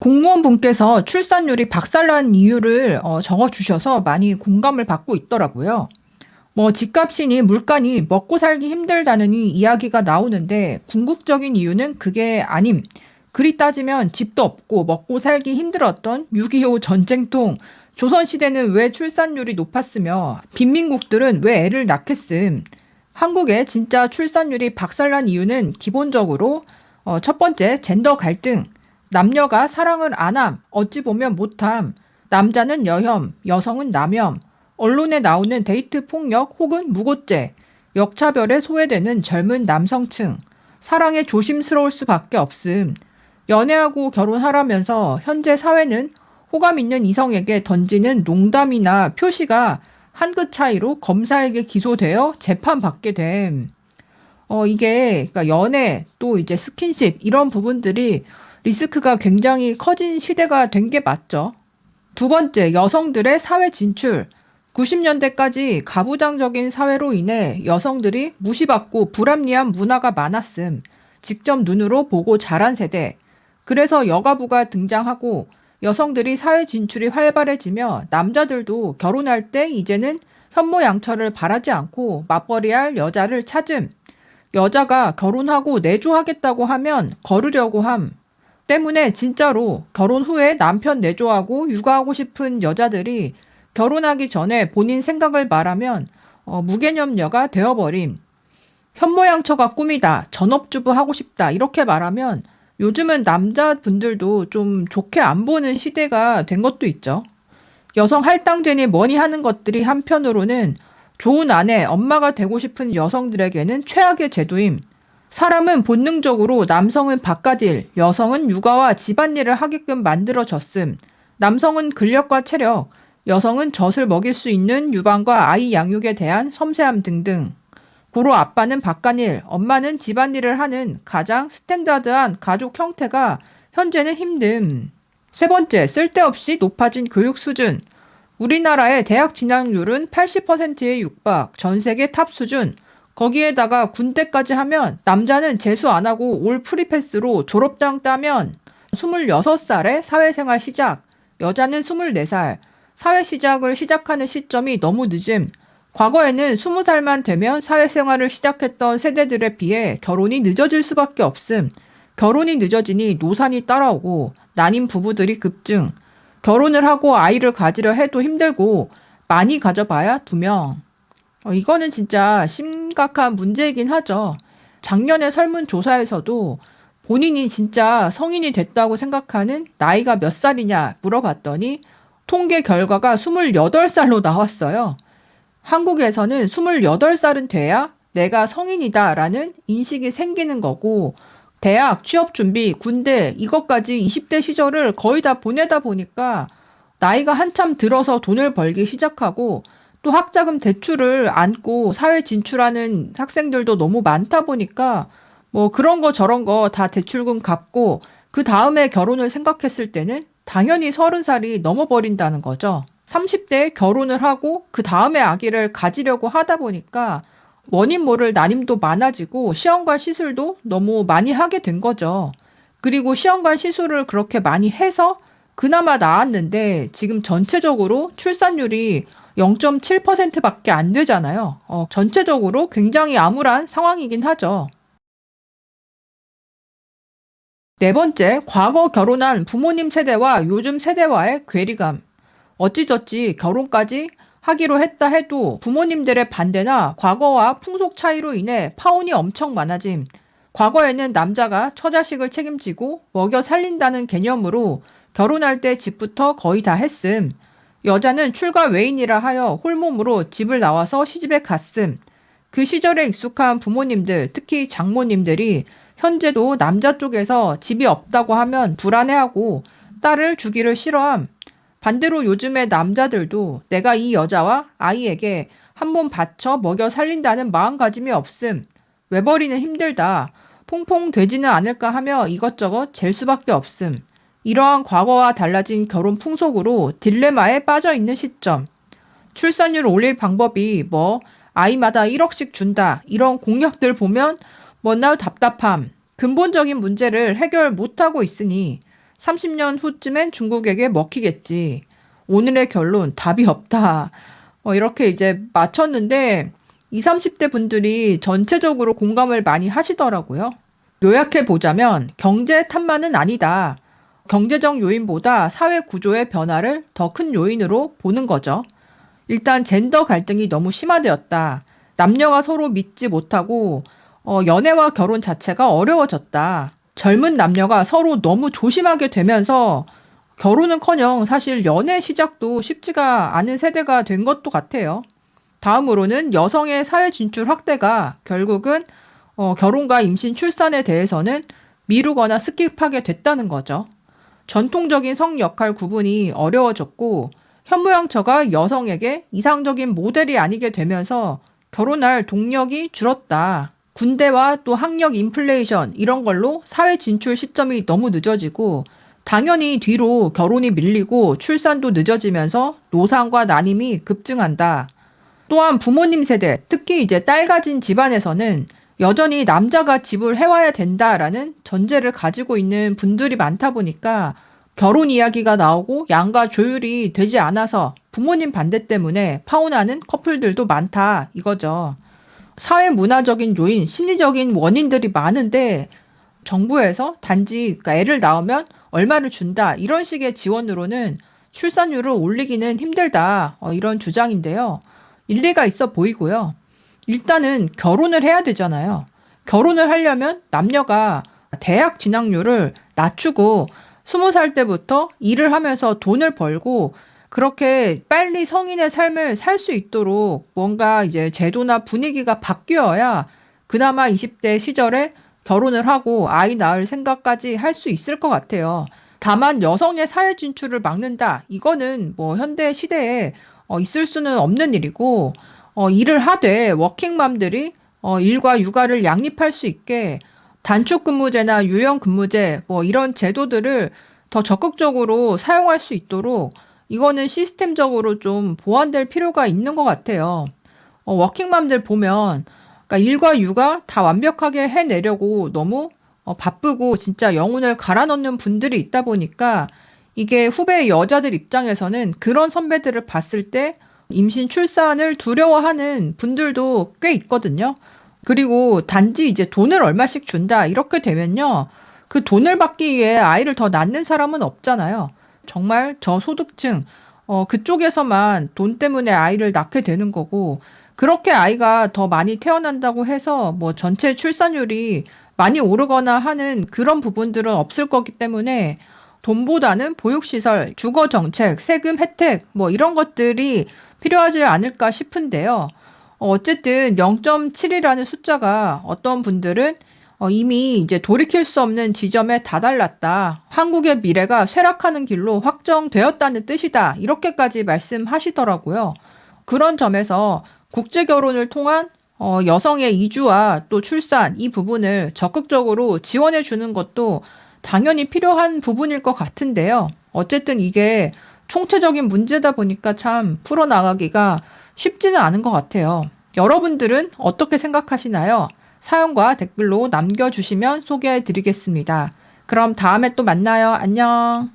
공무원분께서 출산율이 박살난 이유를 적어주셔서 많이 공감을 받고 있더라고요. 뭐 집값이니 물가니 먹고 살기 힘들다느니 이야기가 나오는데 궁극적인 이유는 그게 아님. 그리 따지면 집도 없고 먹고 살기 힘들었던 6.25 전쟁통 조선시대는 왜 출산율이 높았으며 빈민국들은 왜 애를 낳겠음. 한국의 진짜 출산율이 박살난 이유는 기본적으로 첫 번째 젠더 갈등. 남녀가 사랑을 안 함, 어찌 보면 못함, 남자는 여혐, 여성은 남혐, 언론에 나오는 데이트 폭력 혹은 무고죄, 역차별에 소외되는 젊은 남성층, 사랑에 조심스러울 수밖에 없음, 연애하고 결혼하라면서 현재 사회는 호감 있는 이성에게 던지는 농담이나 표시가 한 끗 차이로 검사에게 기소되어 재판받게 됨. 이게 그러니까 연애 또 이제 스킨십 이런 부분들이 리스크가 굉장히 커진 시대가 된 게 맞죠. 두 번째, 여성들의 사회 진출. 90년대까지 가부장적인 사회로 인해 여성들이 무시받고 불합리한 문화가 많았음. 직접 눈으로 보고 자란 세대. 그래서 여가부가 등장하고 여성들이 사회 진출이 활발해지며 남자들도 결혼할 때 이제는 현모양처를 바라지 않고 맞벌이할 여자를 찾음. 여자가 결혼하고 내조하겠다고 하면 거르려고 함. 때문에 진짜로 결혼 후에 남편 내조하고 육아하고 싶은 여자들이 결혼하기 전에 본인 생각을 말하면 무개념녀가 되어버림. 현모양처가 꿈이다. 전업주부 하고 싶다. 이렇게 말하면 요즘은 남자분들도 좀 좋게 안 보는 시대가 된 것도 있죠. 여성 할당제니 뭐니 하는 것들이 한편으로는 좋은 아내, 엄마가 되고 싶은 여성들에게는 최악의 제도임. 사람은 본능적으로 남성은 바깥일, 여성은 육아와 집안일을 하게끔 만들어졌음. 남성은 근력과 체력, 여성은 젖을 먹일 수 있는 유방과 아이 양육에 대한 섬세함 등등. 고로 아빠는 바깥일, 엄마는 집안일을 하는 가장 스탠다드한 가족 형태가 현재는 힘듦. 세 번째, 쓸데없이 높아진 교육 수준. 우리나라의 대학 진학률은 80%에 육박, 전 세계 탑 수준. 거기에다가 군대까지 하면 남자는 재수 안 하고 올 프리패스로 졸업장 따면 26살에 사회생활 시작, 여자는 24살, 사회 시작을 시작하는 시점이 너무 늦음. 과거에는 20살만 되면 사회생활을 시작했던 세대들에 비해 결혼이 늦어질 수밖에 없음. 결혼이 늦어지니 노산이 따라오고 난임 부부들이 급증. 결혼을 하고 아이를 가지려 해도 힘들고 많이 가져봐야 2명. 이거는 진짜 심각한 문제이긴 하죠. 작년에 설문조사에서도 본인이 진짜 성인이 됐다고 생각하는 나이가 몇 살이냐 물어봤더니 통계 결과가 28살로 나왔어요. 한국에서는 28살은 돼야 내가 성인이다라는 인식이 생기는 거고 대학, 취업준비, 군대 이것까지 20대 시절을 거의 다 보내다 보니까 나이가 한참 들어서 돈을 벌기 시작하고 또 학자금 대출을 안고 사회 진출하는 학생들도 너무 많다 보니까 뭐 그런 거 저런 거 다 대출금 갚고 그 다음에 결혼을 생각했을 때는 당연히 30살이 넘어버린다는 거죠. 30대에 결혼을 하고 그 다음에 아기를 가지려고 하다 보니까 원인 모를 난임도 많아지고 시험관 시술도 너무 많이 하게 된 거죠. 그리고 시험관 시술을 그렇게 많이 해서 그나마 나았는데 지금 전체적으로 출산율이 0.7%밖에 안 되잖아요. 전체적으로 굉장히 암울한 상황이긴 하죠. 네 번째, 과거 결혼한 부모님 세대와 요즘 세대와의 괴리감. 어찌저찌 결혼까지 하기로 했다 해도 부모님들의 반대나 과거와 풍속 차이로 인해 파혼이 엄청 많아짐. 과거에는 남자가 처자식을 책임지고 먹여 살린다는 개념으로 결혼할 때 집부터 거의 다 했음. 여자는 출가 외인이라 하여 홀몸으로 집을 나와서 시집에 갔음. 그 시절에 익숙한 부모님들, 특히 장모님들이 현재도 남자 쪽에서 집이 없다고 하면 불안해하고 딸을 주기를 싫어함. 반대로 요즘의 남자들도 내가 이 여자와 아이에게 한 몸 바쳐 먹여 살린다는 마음가짐이 없음. 외벌이는 힘들다. 퐁퐁 되지는 않을까 하며 이것저것 잴 수밖에 없음. 이러한 과거와 달라진 결혼 풍속으로 딜레마에 빠져 있는 시점. 출산율 올릴 방법이 아이마다 1억씩 준다. 이런 공약들 보면 뭐나 답답함. 근본적인 문제를 해결 못하고 있으니 30년 후쯤엔 중국에게 먹히겠지. 오늘의 결론, 답이 없다. 이렇게 이제 맞췄는데 20, 30대 분들이 전체적으로 공감을 많이 하시더라고요. 요약해 보자면 경제 탓만은 아니다. 경제적 요인보다 사회 구조의 변화를 더 큰 요인으로 보는 거죠. 일단 젠더 갈등이 너무 심화되었다. 남녀가 서로 믿지 못하고 연애와 결혼 자체가 어려워졌다. 젊은 남녀가 서로 너무 조심하게 되면서 결혼은커녕 사실 연애 시작도 쉽지가 않은 세대가 된 것도 같아요. 다음으로는 여성의 사회 진출 확대가 결국은 결혼과 임신 출산에 대해서는 미루거나 스킵하게 됐다는 거죠. 전통적인 성 역할 구분이 어려워졌고 현모양처가 여성에게 이상적인 모델이 아니게 되면서 결혼할 동력이 줄었다. 군대와 또 학력 인플레이션 이런 걸로 사회 진출 시점이 너무 늦어지고 당연히 뒤로 결혼이 밀리고 출산도 늦어지면서 노산과 난임이 급증한다. 또한 부모님 세대, 특히 이제 딸 가진 집안에서는 여전히 남자가 집을 해와야 된다라는 전제를 가지고 있는 분들이 많다 보니까 결혼 이야기가 나오고 양가 조율이 되지 않아서 부모님 반대 때문에 파혼하는 커플들도 많다 이거죠. 사회 문화적인 요인, 심리적인 원인들이 많은데 정부에서 단지 그러니까 애를 낳으면 얼마를 준다 이런 식의 지원으로는 출산율을 올리기는 힘들다 이런 주장인데요. 일리가 있어 보이고요. 일단은 결혼을 해야 되잖아요. 결혼을 하려면 남녀가 대학 진학률을 낮추고 20살 때부터 일을 하면서 돈을 벌고 그렇게 빨리 성인의 삶을 살 수 있도록 뭔가 이제 제도나 분위기가 바뀌어야 그나마 20대 시절에 결혼을 하고 아이 낳을 생각까지 할 수 있을 것 같아요. 다만 여성의 사회 진출을 막는다. 이거는 뭐 현대 시대에 있을 수는 없는 일이고 일을 하되 워킹맘들이 일과 육아를 양립할 수 있게 단축근무제나 유연근무제 뭐 이런 제도들을 더 적극적으로 사용할 수 있도록 이거는 시스템적으로 좀 보완될 필요가 있는 것 같아요. 워킹맘들 보면 그러니까 일과 육아 다 완벽하게 해내려고 너무 바쁘고 진짜 영혼을 갈아넣는 분들이 있다 보니까 이게 후배 여자들 입장에서는 그런 선배들을 봤을 때 임신 출산을 두려워하는 분들도 꽤 있거든요. 그리고 단지 이제 돈을 얼마씩 준다 이렇게 되면요. 그 돈을 받기 위해 아이를 더 낳는 사람은 없잖아요. 정말 저소득층 그쪽에서만 돈 때문에 아이를 낳게 되는 거고 그렇게 아이가 더 많이 태어난다고 해서 뭐 전체 출산율이 많이 오르거나 하는 그런 부분들은 없을 거기 때문에 돈보다는 보육시설, 주거정책, 세금 혜택 뭐 이런 것들이 필요하지 않을까 싶은데요. 어쨌든 0.7이라는 숫자가 어떤 분들은 이미 이제 돌이킬 수 없는 지점에 다다랐다. 한국의 미래가 쇠락하는 길로 확정되었다는 뜻이다. 이렇게까지 말씀하시더라고요. 그런 점에서 국제 결혼을 통한 여성의 이주와 또 출산 이 부분을 적극적으로 지원해 주는 것도 당연히 필요한 부분일 것 같은데요. 어쨌든 이게 총체적인 문제다 보니까 참 풀어나가기가 쉽지는 않은 것 같아요. 여러분들은 어떻게 생각하시나요? 사연과 댓글로 남겨주시면 소개해 드리겠습니다. 그럼 다음에 또 만나요. 안녕.